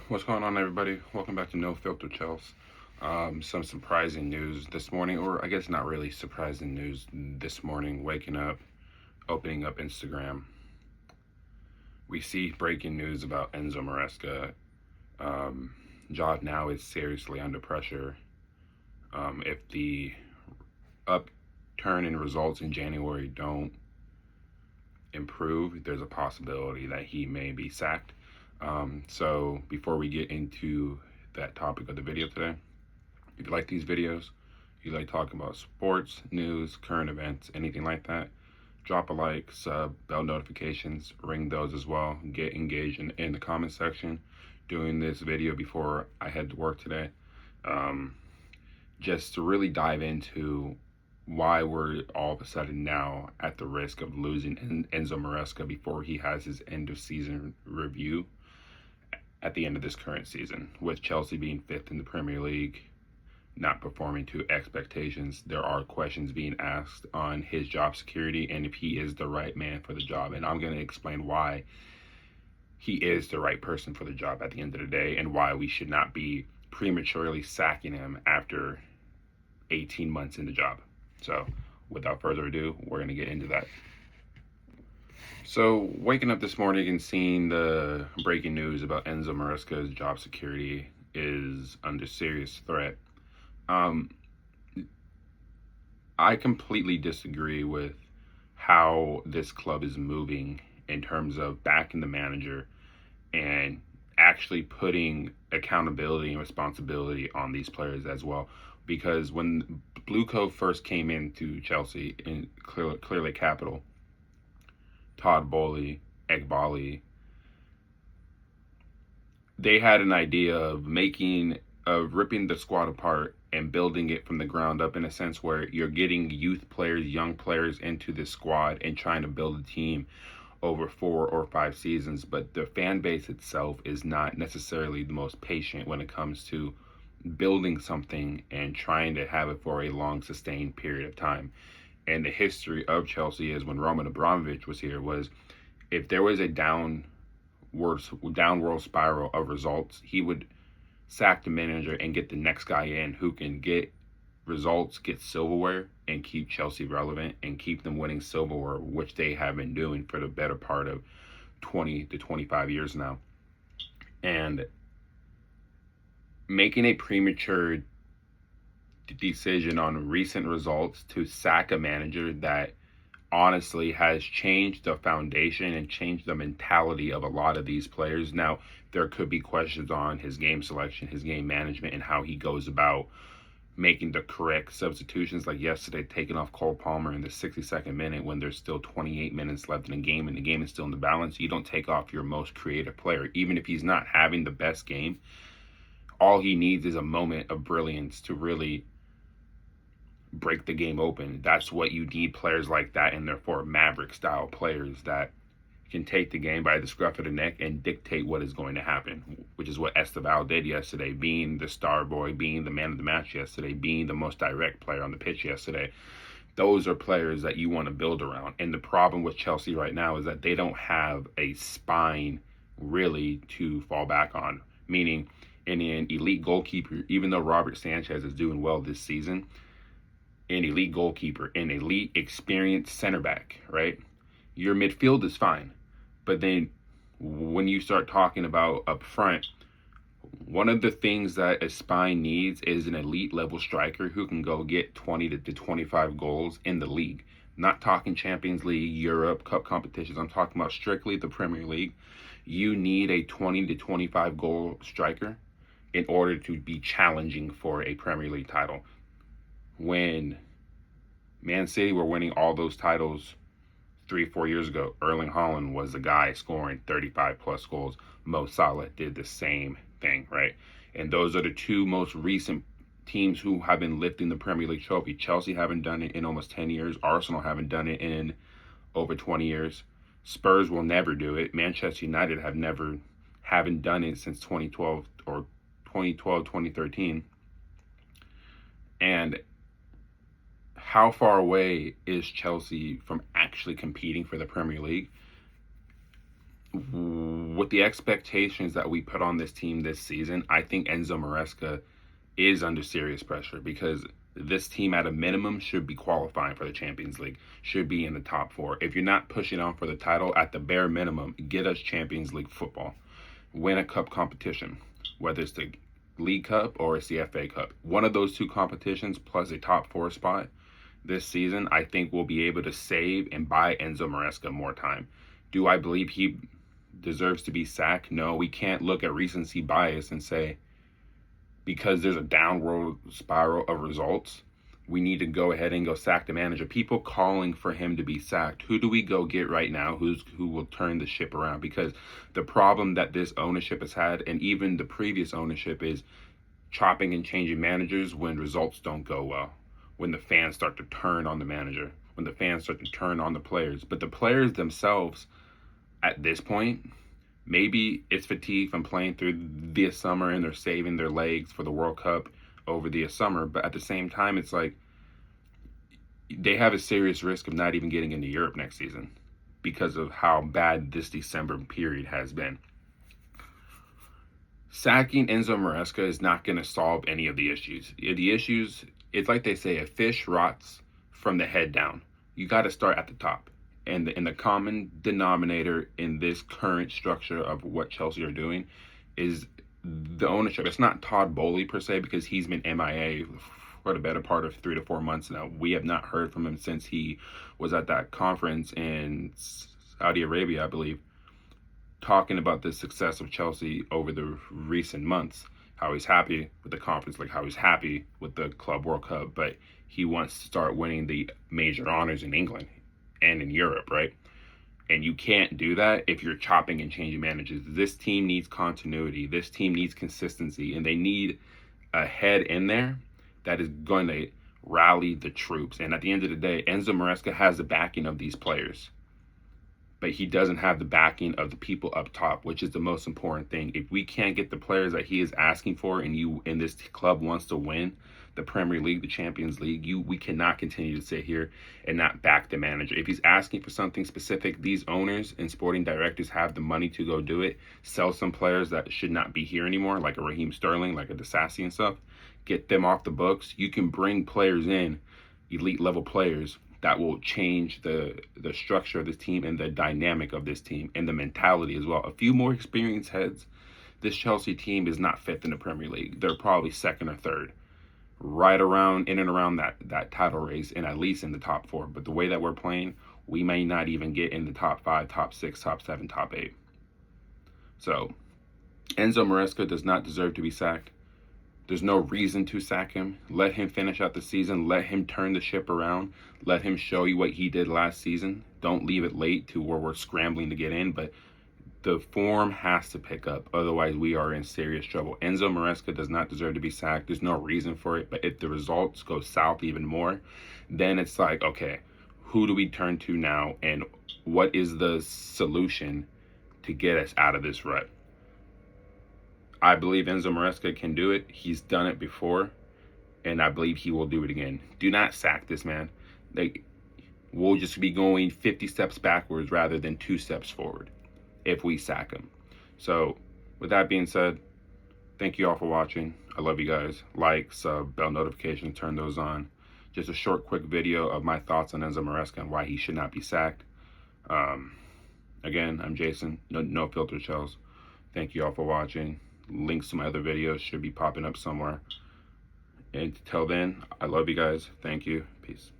What's going on, everybody? Welcome back to No Filter Chels. Some surprising news this morning, or I guess not really surprising news this morning. Waking up, opening up Instagram, we see breaking news about Enzo Maresca. Um, Job now is seriously under pressure. If the upturn in results in January don't improve, there's a possibility that he may be sacked. So before we get into that topic of the video today, if you like these videos, you like talking about sports, news, current events, anything like that, drop a like, sub, bell notifications, ring those as well. Get engaged in the comment section. Doing this video before I head to work today, um, just to really dive into why we're all of a sudden now at the risk of losing Enzo Maresca before he has his end of season review at the end of this current season. With Chelsea being fifth in the Premier League, not performing to expectations, there are questions being asked on his job security and if he is the right man for the job. And I'm going to explain why he is the right person for the job at the end of the day and why we should not be prematurely sacking him after 18 months in the job. So without further ado, we're going to get into that. So waking up this morning and seeing the breaking news about Enzo Maresca's job security is under serious threat. I completely disagree with how this club is moving in terms of backing the manager and actually putting accountability and responsibility on these players as well. Because when Blue Co first came into Chelsea in clearly capital, Todd Bowley, Egbali, they had an idea of ripping the squad apart and building it from the ground up in a sense where you're getting youth players, young players into this squad and trying to build a team over 4 or 5 seasons. But the fan base itself is not necessarily the most patient when it comes to building something and trying to have it for a long sustained period of time. And the history of Chelsea is when Roman Abramovich was here was if there was a downward spiral of results, he would sack the manager and get the next guy in who can get results, get silverware, and keep Chelsea relevant and keep them winning silverware, which they have been doing for the better part of 20 to 25 years now. And making a premature decision on recent results to sack a manager that honestly has changed the foundation and changed the mentality of a lot of these players. Now, there could be questions on his game selection, his game management, and how he goes about making the correct substitutions, like yesterday taking off Cole Palmer in the 62nd minute when there's still 28 minutes left in the game and the game is still in the balance. You don't take off your most creative player, even if he's not having the best game. All he needs is a moment of brilliance to really break the game open. That's what you need players like that in there for, Maverick style players that can take the game by the scruff of the neck and dictate what is going to happen, which is what Esteval did yesterday, being the star boy, being the man of the match yesterday, being the most direct player on the pitch yesterday. Those are players that you want to build around. And the problem with Chelsea right now is that they don't have a spine really to fall back on, meaning in an elite goalkeeper, even though Robert Sanchez is doing well this season, an elite goalkeeper, an elite experienced center back, right? Your midfield is fine. But then when you start talking about up front, one of the things that a spine needs is an elite level striker who can go get 20 to 25 goals in the league. Not talking Champions League, Europe, Cup competitions. I'm talking about strictly the Premier League. You need a 20 to 25 goal striker in order to be challenging for a Premier League title. When Man City were winning all those titles 3-4 years ago, Erling Haaland was the guy scoring 35 plus goals. Mo Salah did the same thing, right? And those are the two most recent teams who have been lifting the Premier League trophy. Chelsea haven't done it in almost 10 years. Arsenal haven't done it in over 20 years. Spurs will never do it. Manchester United haven't done it since 2012 or 2013. And how far away is Chelsea from actually competing for the Premier League? with the expectations that we put on this team this season, I think Enzo Maresca is under serious pressure because this team at a minimum should be qualifying for the Champions League, should be in the top four. If you're not pushing on for the title, at the bare minimum, get us Champions League football. Win a cup competition, whether it's the League Cup or it's the FA Cup. One of those two competitions plus a top four spot this season, I think we'll be able to save and buy Enzo Maresca more time. Do I believe he deserves to be sacked? No, we can't look at recency bias and say because there's a downward spiral of results, we need to go ahead and go sack the manager. People calling for him to be sacked. Who do we go get right now who will turn the ship around? Because the problem that this ownership has had, and even the previous ownership, is chopping and changing managers when results don't go well, when the fans start to turn on the manager, when the fans start to turn on the players. But the players themselves, at this point, maybe it's fatigue from playing through the summer and they're saving their legs for the World Cup over the summer. But at the same time, it's like they have a serious risk of not even getting into Europe next season because of how bad this December period has been. Sacking Enzo Maresca is not going to solve any of the issues. The issues, it's like they say, a fish rots from the head down. You got to start at the top. And the common denominator in this current structure of what Chelsea are doing is the ownership. It's not Todd Bowley per se, because he's been MIA for the better part of 3 to 4 months now. We have not heard from him since he was at that conference in Saudi Arabia, I believe, talking about the success of Chelsea over the recent months, how he's happy with the conference, like how he's happy with the Club World Cup, but he wants to start winning the major honors in England and in Europe, right? And you can't do that if you're chopping and changing managers. This team needs continuity. This team needs consistency, and they need a head in there that is going to rally the troops. And at the end of the day, Enzo Maresca has the backing of these players, but he doesn't have the backing of the people up top, which is the most important thing. If we can't get the players that he is asking for, and this club wants to win the Premier League, the Champions League, we cannot continue to sit here and not back the manager. If he's asking for something specific, these owners and sporting directors have the money to go do it. Sell some players that should not be here anymore, like a Raheem Sterling, like a Disasi and stuff. Get them off the books. You can bring players in, elite level players, that will change the structure of this team and the dynamic of this team and the mentality as well. A few more experienced heads, this Chelsea team is not fifth in the Premier League. They're probably second or third, right around, in and around that title race, and at least in the top four. But the way that we're playing, we may not even get in the top 5, top 6, top 7, top 8. So Enzo Maresca does not deserve to be sacked. There's no reason to sack him. Let him finish out the season. Let him turn the ship around. Let him show you what he did last season. Don't leave it late to where we're scrambling to get in. But the form has to pick up. Otherwise, we are in serious trouble. Enzo Maresca does not deserve to be sacked. There's no reason for it. But if the results go south even more, then it's like, okay, who do we turn to now? And what is the solution to get us out of this rut? I believe Enzo Maresca can do it. He's done it before, and I believe he will do it again. Do not sack this man. We'll just be going 50 steps backwards rather than 2 steps forward if we sack him. So with that being said, thank you all for watching. I love you guys. Like, sub, bell notifications, turn those on. Just a short, quick video of my thoughts on Enzo Maresca and why he should not be sacked. Again, I'm Jason. No filter shells. Thank you all for watching. Links to my other videos should be popping up somewhere. And until then, I love you guys. Thank you. Peace.